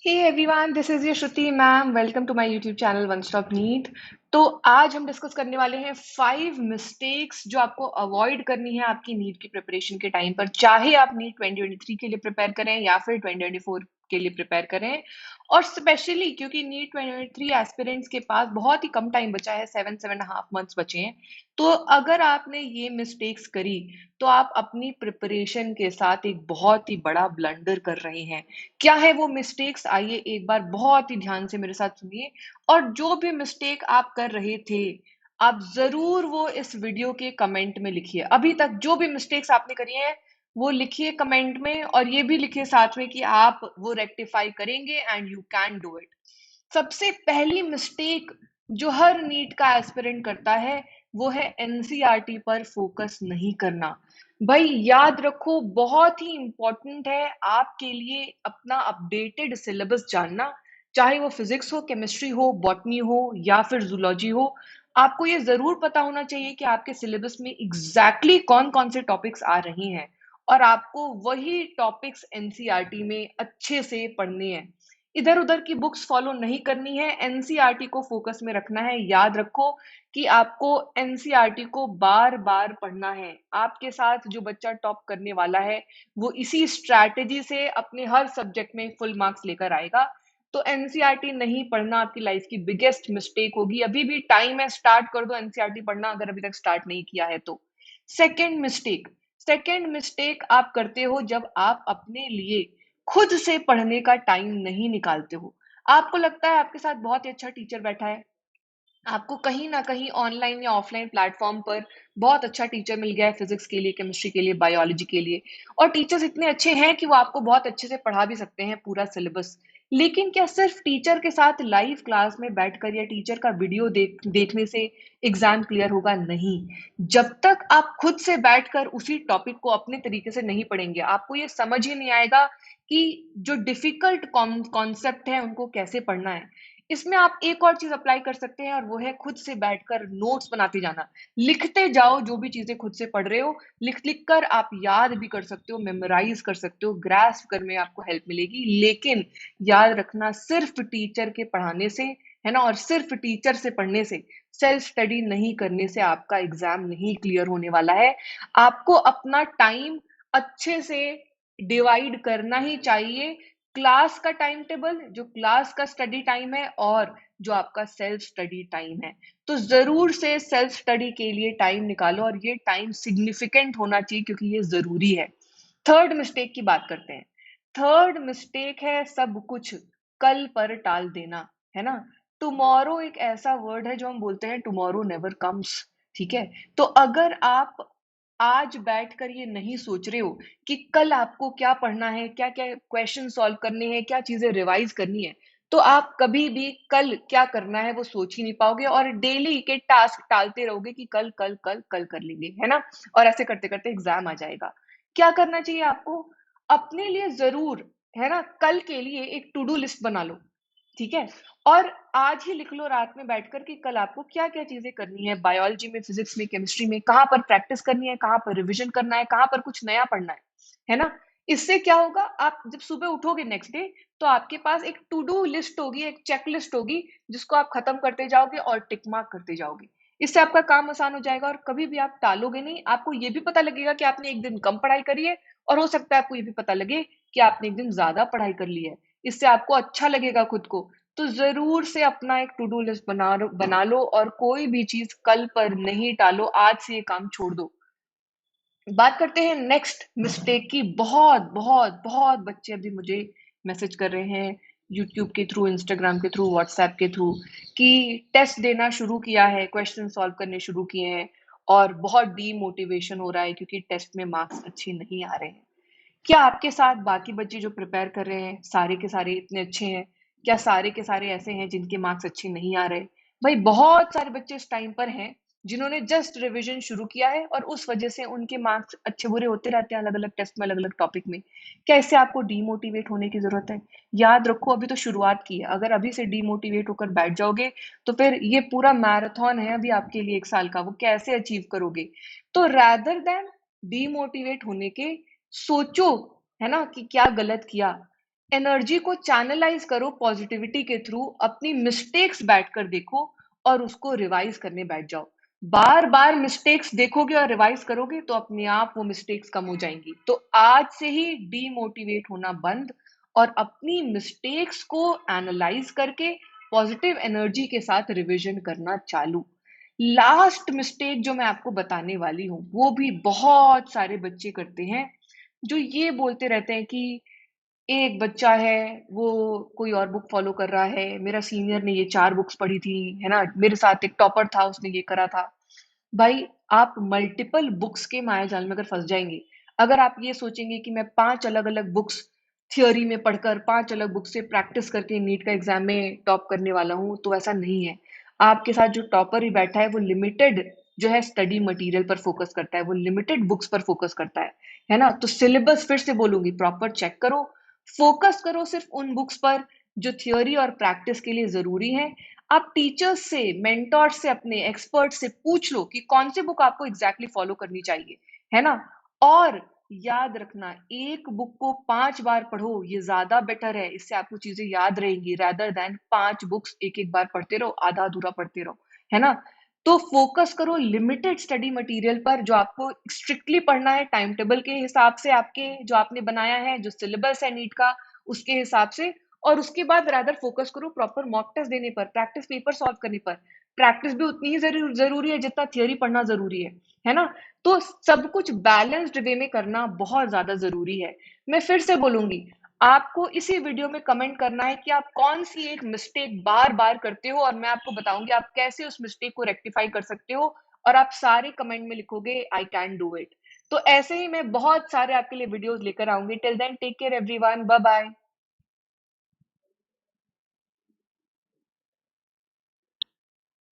Hey everyone, this is your Shruti ma'am. Welcome to my YouTube channel one stop NEET. तो आज हम discuss करने वाले हैं 5 मिस्टेक्स जो आपको अवॉइड करनी है आपकी नीट की प्रिपरेशन के टाइम पर, चाहे आप नीट 2023 के लिए प्रिपेयर करें या फिर 2024 के लिए प्रिपेयर करें। और स्पेशली क्योंकि नीट 2023 एस्पिरेंट्स के पास बहुत ही कम टाइम बचा है, 7.5 मंथ्स बचे हैं। तो अगर आपने ये मिस्टेक्स करी तो आप अपनी प्रिपरेशन के साथ एक बहुत ही बड़ा ब्लंडर कर रहे हैं। क्या है वो मिस्टेक्स, आइए एक बार बहुत ही ध्यान से मेरे साथ सुनिए। और जो भी मिस्टेक आप कर रहे थे, आप जरूर वो इस वीडियो के कमेंट में लिखिए। अभी तक जो भी मिस्टेक्स आपने करी है वो लिखिए कमेंट में, और ये भी लिखिए साथ में कि आप वो रेक्टिफाई करेंगे and you can do it. सबसे पहली मिस्टेक जो हर नीट का एस्पिरेंट करता है वो है एनसीईआरटी पर फोकस नहीं करना। भाई याद रखो, बहुत ही इंपॉर्टेंट है आपके लिए अपना अपडेटेड सिलेबस जानना। चाहे वो फिजिक्स हो, केमिस्ट्री हो, बॉटनी हो या फिर जूलॉजी हो, आपको ये जरूर पता होना चाहिए कि आपके सिलेबस में एग्जैक्टली कौन कौन से टॉपिक्स आ रहे हैं, और आपको वही टॉपिक्स एनसीईआरटी में अच्छे से पढ़ने हैं। इधर उधर की बुक्स फॉलो नहीं करनी है, एनसीईआरटी को फोकस में रखना है। याद रखो कि आपको एनसीईआरटी को बार बार पढ़ना है। आपके साथ जो बच्चा टॉप करने वाला है वो इसी स्ट्रैटेजी से अपने हर सब्जेक्ट में फुल मार्क्स लेकर आएगा। तो एनसीईआरटी नहीं पढ़ना आपकी लाइफ की बिगेस्ट मिस्टेक होगी। अभी भी टाइम है, स्टार्ट कर दो एनसीईआरटी पढ़ना अगर अभी तक स्टार्ट नहीं किया है तो। सेकेंड मिस्टेक, सेकेंड मिस्टेक आप करते हो जब आप अपने लिए खुद से पढ़ने का टाइम नहीं निकालते हो। आपको लगता है आपके साथ बहुत ही अच्छा टीचर बैठा है, आपको कहीं ना कहीं ऑनलाइन या ऑफलाइन प्लेटफॉर्म पर बहुत अच्छा टीचर मिल गया है, फिजिक्स के लिए, केमिस्ट्री के लिए, बायोलॉजी के लिए। और टीचर्स इतने अच्छे हैं कि वो आपको बहुत अच्छे से पढ़ा भी सकते हैं पूरा सिलेबस। लेकिन क्या सिर्फ टीचर के साथ लाइव क्लास में बैठकर या टीचर का वीडियो देखने से एग्जाम क्लियर होगा? नहीं। जब तक आप खुद से बैठकर उसी टॉपिक को अपने तरीके से नहीं पढ़ेंगे, आपको ये समझ ही नहीं आएगा कि जो डिफिकल्ट कॉन्सेप्ट है उनको कैसे पढ़ना है। इसमें आप एक और चीज अप्लाई कर सकते हैं, और वो है खुद से बैठकर नोट्स बनाते जाना। लिखते जाओ जो भी चीजें खुद से पढ़ रहे हो, लिख लिख कर आप याद भी कर सकते हो, मेमोराइज कर सकते हो, ग्रास्प करने में आपको हेल्प मिलेगी। लेकिन याद रखना, सिर्फ टीचर के पढ़ाने से, है ना, और सिर्फ टीचर से पढ़ने से, सेल्फ स्टडी नहीं करने से आपका एग्जाम नहीं क्लियर होने वाला है। आपको अपना टाइम अच्छे से डिवाइड करना ही चाहिए। क्लास का टाइम टेबल, जो क्लास का स्टडी टाइम है, और जो आपका सेल्फ स्टडी टाइम है। तो जरूर से सेल्फ स्टडी के लिए टाइम निकालो, और ये टाइम सिग्निफिकेंट होना चाहिए क्योंकि ये जरूरी है। थर्ड मिस्टेक की बात करते हैं। थर्ड मिस्टेक है सब कुछ कल पर टाल देना, है ना। टुमारो एक ऐसा वर्ड है जो हम बोलते हैं टुमारो नेवर कम्स। ठीक है। तो अगर आप आज बैठकर ये नहीं सोच रहे हो कि कल आपको क्या पढ़ना है, क्या क्या क्वेश्चन सॉल्व करने हैं, क्या चीजें रिवाइज करनी है, तो आप कभी भी कल क्या करना है वो सोच ही नहीं पाओगे, और डेली के टास्क टालते रहोगे कि कल कल कल कल कर लेंगे, है ना। और ऐसे करते करते एग्जाम आ जाएगा। क्या करना चाहिए आपको? अपने लिए जरूर, है ना, कल के लिए एक टू डू लिस्ट बना लो। ठीक है। और आज ही लिख लो रात में बैठकर कि कल आपको क्या क्या चीजें करनी है, बायोलॉजी में, फिजिक्स में, केमिस्ट्री में, कहाँ पर प्रैक्टिस करनी है, कहाँ पर रिवीजन करना है, कहाँ पर कुछ नया पढ़ना है ना। इससे क्या होगा, आप जब सुबह उठोगे नेक्स्ट डे, तो आपके पास एक टू डू लिस्ट होगी, एक चेक लिस्ट होगी, जिसको आप खत्म करते जाओगे और टिक मार्क करते जाओगे। इससे आपका काम आसान हो जाएगा, और कभी भी आप टालोगे नहीं। आपको ये भी पता लगेगा कि आपने एक दिन कम पढ़ाई करी है, और हो सकता है आपको ये भी पता लगे कि आपने एक दिन ज्यादा पढ़ाई कर ली है। इससे आपको अच्छा लगेगा खुद को। तो जरूर से अपना एक टू डू लिस्ट बना लो, और कोई भी चीज कल पर नहीं टालो, आज से ये काम छोड़ दो। बात करते हैं नेक्स्ट मिस्टेक की। बहुत बहुत बहुत बच्चे अभी मुझे मैसेज कर रहे हैं यूट्यूब के थ्रू, इंस्टाग्राम के थ्रू, व्हाट्सएप के थ्रू, कि टेस्ट देना शुरू किया है, क्वेश्चन सॉल्व करने शुरू किए हैं, और बहुत डीमोटिवेशन हो रहा है क्योंकि टेस्ट में मार्क्स अच्छे नहीं आ रहे हैं। क्या आपके साथ बाकी बच्चे जो प्रिपेयर कर रहे हैं सारे के सारे इतने अच्छे हैं? क्या सारे के सारे ऐसे हैं जिनके मार्क्स अच्छे नहीं आ रहे? भाई बहुत सारे बच्चे इस टाइम पर हैं जिन्होंने जस्ट रिवीजन शुरू किया है, और उस वजह से उनके मार्क्स अच्छे बुरे होते रहते हैं अलग अलग टेस्ट में, अलग अलग टॉपिक में। क्या इससे आपको डीमोटिवेट होने की जरूरत है? याद रखो, अभी तो शुरुआत की है। अगर अभी से डीमोटिवेट होकर बैठ जाओगे तो फिर ये पूरा मैराथन है अभी आपके लिए 1 साल का, वो कैसे अचीव करोगे? तो रैदर देन डीमोटिवेट होने के, सोचो, है ना, कि क्या गलत किया। एनर्जी को चैनलाइज करो पॉजिटिविटी के थ्रू, अपनी मिस्टेक्स बैठकर देखो और उसको रिवाइज करने बैठ जाओ। बार बार मिस्टेक्स देखोगे और रिवाइज करोगे तो अपने आप वो मिस्टेक्स कम हो जाएंगी। तो आज से ही डीमोटिवेट होना बंद और अपनी मिस्टेक्स को एनालाइज करके पॉजिटिव एनर्जी के साथ रिविजन करना चालू। लास्ट मिस्टेक जो मैं आपको बताने वाली हूँ वो भी बहुत सारे बच्चे करते हैं, जो ये बोलते रहते हैं कि एक बच्चा है, वो कोई और बुक फॉलो कर रहा है, मेरा सीनियर ने ये 4 बुक्स पढ़ी थी, है ना? मेरे साथ एक टॉपर था, उसने ये करा था। भाई, आप मल्टीपल बुक्स के मायाजाल में अगर फँस जाएँगे, अगर आप ये सोचेंगे कि मैं 5 अलग-अलग बुक्स थियरी में पढ़कर, 5 अलग बुक से प्रैक्टिस करके नीट का एग्ज़ाम में टॉप करने वाला हूँ, तो ऐसा नहीं है। आपके साथ जो टॉपर ही बैठा है, वो लिमिटेड जो है स्टडी मटेरियल पर फ़ोकस करता है, वो लिमिटेड बुक्स पर फ़ोकस करता है ना? तो सिलेबस फिर से बोलूँगी, प्रॉपर चेक करो, फ़ोकस करो सिर्फ़ उन बुक्स पर जो थियरी और प्रैक्टिस के लिए ज़रूरी हैं। आप टीचर्स से, मेंटोर से, अपने एक्सपर्ट से पूछ लो कि कौन सी बुक आपको एग्जैक्टली फॉलो करनी चाहिए, है ना? और याद रखना, एक बुक को 5 बार पढ़ो, ये ज्यादा बेटर है। इससे आपको चीजें याद रहेंगी रादर देन 5 बुक्स एक एक बार पढ़ते रहो, आधा अधूरा पढ़ते रहो, है ना? तो फोकस करो लिमिटेड स्टडी मटेरियल पर, जो आपको स्ट्रिक्टली पढ़ना है टाइम टेबल के हिसाब से, आपके जो आपने बनाया है, जो सिलेबस है नीट का, उसके हिसाब से। और उसके बाद रादर फोकस करो प्रॉपर मॉक टेस्ट देने पर, प्रैक्टिस पेपर सॉल्व करने पर। प्रैक्टिस भी उतनी ही जरूरी है जितना थियोरी पढ़ना जरूरी है ना? तो सब कुछ बैलेंस्ड वे में करना बहुत ज्यादा जरूरी है। मैं फिर से बोलूंगी, आपको इसी वीडियो में कमेंट करना है कि आप कौन सी एक मिस्टेक बार बार करते हो, और मैं आपको बताऊंगी आप कैसे उस मिस्टेक को रेक्टिफाई कर सकते हो। और आप सारे कमेंट में लिखोगे आई कैन डू इट। तो ऐसे ही मैं बहुत सारे आपके लिए वीडियोस लेकर आऊंगी। Till then take care everyone, bye bye.